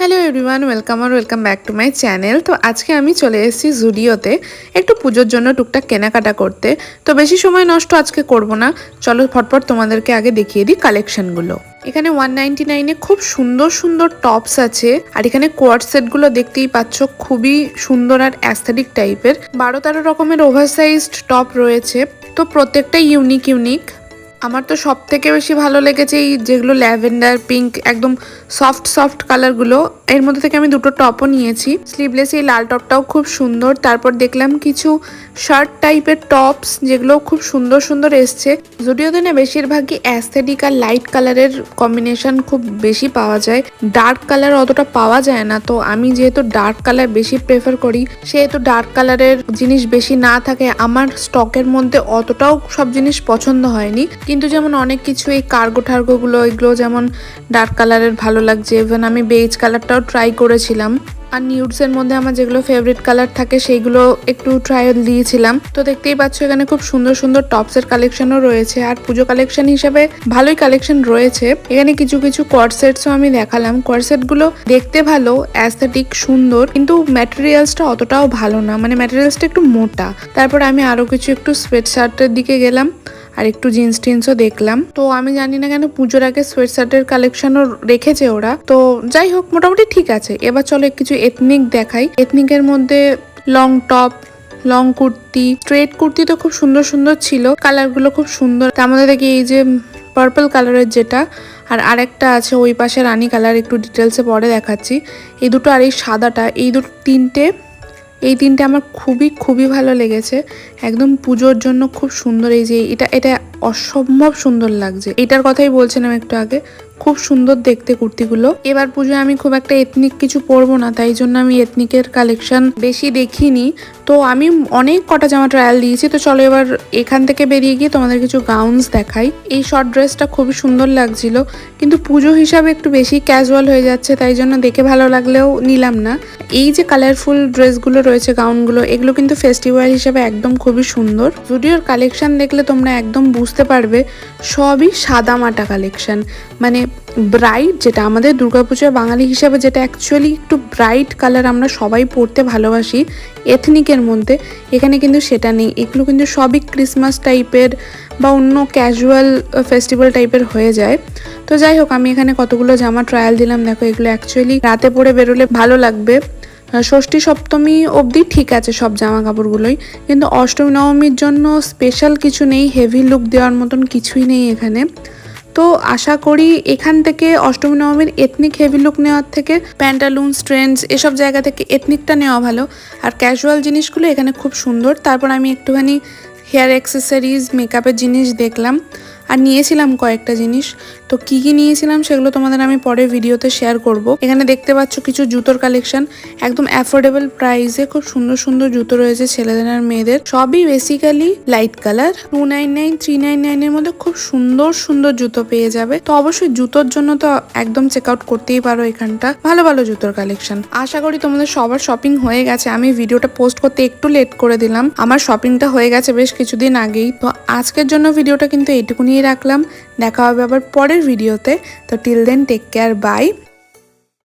Hello everyone, welcome back to my channel. তো আজকে আমি চলে এসেছি জুডিওতে একটু পুজোর জন্য টুকটাক কেনাকাটা করতে। তো বেশি সময় নষ্ট আজকে করব না, চলো ফটফট তোমাদেরকে আগে দেখিয়ে দিই কালেকশনগুলো। এখানে 199-এ খুব সুন্দর সুন্দর টপস আছে, আর এখানে কোয়ার্ড সেটগুলো দেখতেই পাচ্ছ, খুবই সুন্দর আর অ্যাস্থেটিক টাইপের। 12-13 রকমের ওভারসাইজড টপ রয়েছে, তো প্রত্যেকটাই ইউনিক। আমার তো সব থেকে বেশি ভালো লেগেছে এই যেগুলো ল্যাভেন্ডার পিঙ্ক, একদম সফট কালারগুলো। এর মধ্যে থেকে আমি দুটো টপও নিয়েছি, স্লিভলেস এই লাল টপটাও খুব সুন্দর। তারপর দেখলাম কিছু শার্ট টাইপের টপস, যেগুলো খুব সুন্দর এসছে। যদিও না বেশিরভাগই অ্যাস্থেটিক আর লাইট কালারের কম্বিনেশন খুব বেশি পাওয়া যায়, ডার্ক কালার অতটা পাওয়া যায় না। তো আমি যেহেতু ডার্ক কালার বেশি প্রেফার করি, সেহেতু ডার্ক কালারের জিনিস বেশি না থাকে আমার স্টকের মধ্যে, অতটাও সব জিনিস পছন্দ হয়নি। কিন্তু যেমন অনেক কিছু এই কার্গো এগুলো যেমন ডার্ক কালারের ভালো লাগছে। ইভেন আমি বেজ কালারটাও ট্রাই করেছিলাম, আর নিউডসের মধ্যে আমার যেগুলো ফেভারিট কালার থাকে সেইগুলো একটু ট্রায়াল দিয়েছিলাম। তো দেখতেই পাচ্ছ এখানে খুব সুন্দর টপসের কালেকশনও রয়েছে, আর পুজো কালেকশন হিসেবে ভালোই কালেকশন রয়েছে। এখানে কিছু কোয়ার্ড সেটসও আমি দেখালাম। কোয়ার্ড সেটগুলো দেখতে ভালো, অ্যাস্থেটিক, সুন্দর, কিন্তু ম্যাটেরিয়ালসটা অতটাও ভালো না, মানে ম্যাটেরিয়ালসটা একটু মোটা। তারপর আমি আরো কিছু একটু সোয়েট শার্টের দিকে গেলাম, আর একটু জিন্স টিন্সও দেখলাম। তো আমি জানি না কেন পুজোর আগে সোয়েট শার্টের কালেকশনও রেখেছে ওরা। তো যাই হোক, মোটামুটি ঠিক আছে। এবার চলো কিছু এথনিক দেখাই। এথনিকের মধ্যে long top, long kurti, straight kurti তো খুব সুন্দর ছিল, কালারগুলো খুব সুন্দর। তার মধ্যে দেখি এই যে পার্পল কালারের যেটা, আর আরেকটা আছে ওই পাশে রানী কালার, একটু ডিটেলসে পরে দেখাচ্ছি। এই দুটো আর এই সাদাটা, এই তিনটে আমার খুবই ভালো লেগেছে। একদম পুজোর জন্য খুব সুন্দর। এই যে এটা অসম্ভব সুন্দর লাগছে, এটার কথাই বলছিলাম একটু আগে, খুব সুন্দর দেখতে কুর্তিগুলো। এবার পুজোয় আমি খুব একটা এথনিক কিছু পরবো না, তাই জন্য আমি এথনিকের কালেকশন বেশি দেখিনি। তো আমি অনেক কটা জামা ট্রায়াল দিয়েছি। তো চলো এবার এখান থেকে বেরিয়ে গিয়ে তোমাদের কিছু গাউনস দেখাই। এই শর্ট ড্রেসটা খুবই সুন্দর লাগছিল, কিন্তু পুজো হিসাবে একটু বেশি ক্যাজুয়াল হয়ে যাচ্ছে, তাই জন্য দেখে ভালো লাগলেও নিলাম না। এই যে কালারফুল ড্রেসগুলো রয়েছে, গাউনগুলো, এগুলো কিন্তু ফেস্টিভ্যাল হিসেবে একদম খুবই সুন্দর। জুডিওর কালেকশন দেখলে তোমরা একদম বুঝতে পারবে সবই সাদামাটা কালেকশন, মানে ব্রাইট, যেটা আমাদের দুর্গাপুজোয় বাঙালি হিসাবে যেটা অ্যাকচুয়ালি একটু ব্রাইট কালার আমরা সবাই পরতে ভালোবাসি এথনিকের মধ্যে, এখানে কিন্তু সেটা নেই। এগুলো কিন্তু সবই ক্রিসমাস টাইপের বা অন্য ক্যাজুয়াল ফেস্টিভ্যাল টাইপের হয়ে যায়। তো যাই হোক, আমি এখানে কতগুলো জামা ট্রায়াল দিলাম। দেখো, এগুলো অ্যাকচুয়ালি রাতে পরে বেরোলে ভালো লাগবে। ষষ্ঠী সপ্তমী অবধি ঠিক আছে সব জামা কাপড়গুলোই, কিন্তু অষ্টমী নবমীর জন্য স্পেশাল কিছু নেই, হেভি লুক দেওয়ার মতন কিছুই নেই এখানে। তো আশা করি এখান থেকে অষ্টমী নবমীর এথনিক হেভি লুক নেওয়ার থেকে প্যান্টালুন্স, ট্রেন্ডস এসব জায়গা থেকে এথনিকটা নেওয়া ভালো। আর ক্যাজুয়াল জিনিসগুলো এখানে খুব সুন্দর। তারপর আমি একটুখানি হেয়ার অ্যাক্সেসরিজ, মেকআপের জিনিস দেখলাম, আর নিয়েছিলাম কয়েকটা জিনিস। তো কি নিয়েছিলাম সেগুলো তোমাদের আমি পরে ভিডিওতে শেয়ার করব। এখানে দেখতে পাচ্ছ কিছু জুতোর কালেকশন, একদম অ্যাফোর্ডেবল প্রাইসে খুব সুন্দর জুতো রয়েছে ছেলেদের আর মেয়েদের। সবই বেসিক্যালি লাইট কালার। 299, 399 এর মধ্যে খুব সুন্দর জুতো পেয়ে যাবে। তো অবশ্যই জুতোর জন্য তো একদম চেক আউট করতেই পারো এখানটা, ভালো জুতোর কালেকশন। আশা করি তোমাদের সবার শপিং হয়ে গেছে। আমি ভিডিওটা পোস্ট করতে একটু লেট করে দিলাম, আমার শপিংটা হয়ে গেছে বেশ কিছুদিন আগেই। তো আজকের জন্য ভিডিওটা কিন্তু এইটুকুনি রাখলাম। দেখা হবে আবার পরের ভিডিওতে। তো till then, take care, by.